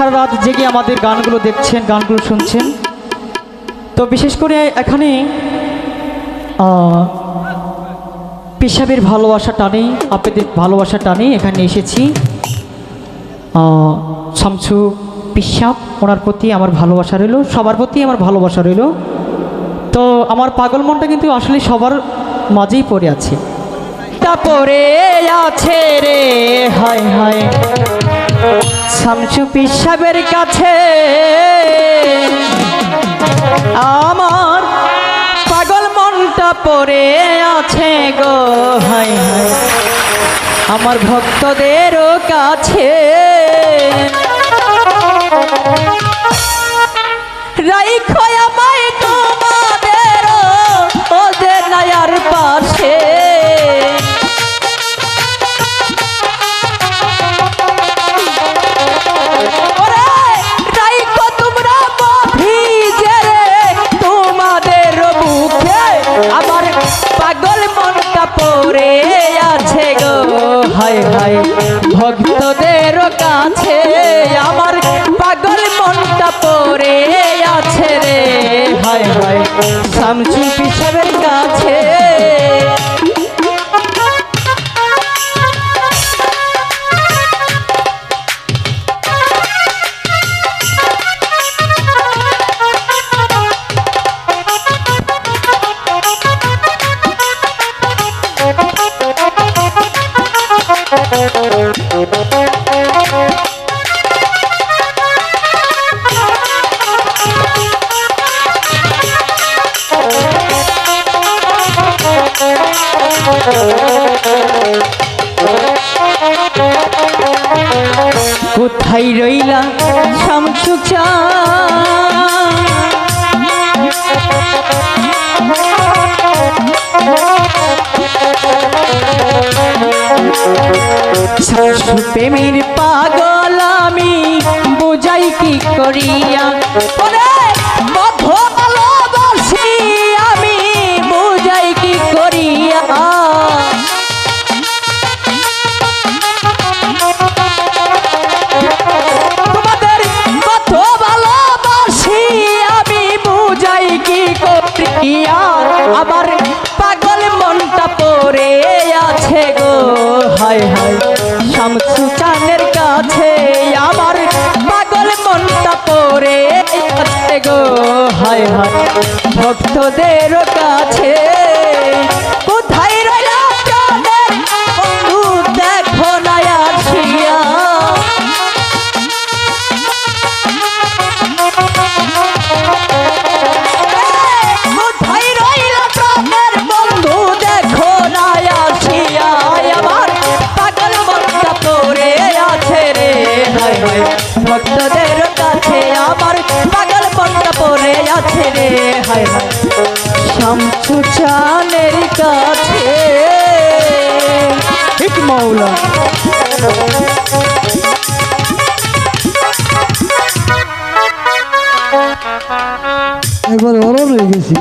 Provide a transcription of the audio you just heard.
সারা রাত জেগে আমাদের গানগুলো দেখছেন, গানগুলো শুনছেন। তো বিশেষ করে এখানে পেশাবের ভালোবাসা টানেই, আপনাদের ভালোবাসা টানেই এখানে এসেছি। শামসু পেশাব, ওনার প্রতি আমার ভালোবাসা রইল, সবার প্রতি আমার ভালোবাসা রইল। তো আমার পাগল মনটা কিন্তু আসলে সবার মাঝেই পড়ে আছে, তারপরে আছে রে হায় হায় শামসু পেশাবের কাছে। আমার পাগল মনটা পড়ে আছে গো হায় হায় আমার ভক্তদেরও কাছে। রাইখো আমায় তোমাদের ওদের নায়ার পাশে, রাইখো তোমরা ভিজে রে তোমাদের বুকে। আমার পাগল মনটা পড়ে আছে গো হায় হায় ভক্তদের কাছে। আমার পাগল মনটা পড়ে আছে রে হায় হায় শামসু পেশাবের কাছে। কোথায় রইলা শামসু শামসু প্রেমের পাগল আমি বুঝাই কি করিয়া, ভালোবাসি আমি বুঝাই কি করিয়া। তোমাদের কত ভালোবাসি আমি বুঝাই কি করিয়া। আমার পাগল মনটা পড়ে আছে গো হায় হায় শামসু চানের কাছে। আমার পাগল মনটা পড়ে আছে গো হায় হায় ভক্তদের কাছে। কোথায় রইলা প্রাণের বন্ধু দেখো না আসিয়া, কোথায় রইলা প্রাণের বন্ধু দেখো না আসিয়া। আমার পাগল মনটা পড়ে আছে রে হায় হায় ভক্তদের কাছে। আমার পাগল মনটা পড়ে আছে রে হায় হায় শামসু চানের কাছে। ঠিক মৌলা একবার অরণ হয়ে গেছি।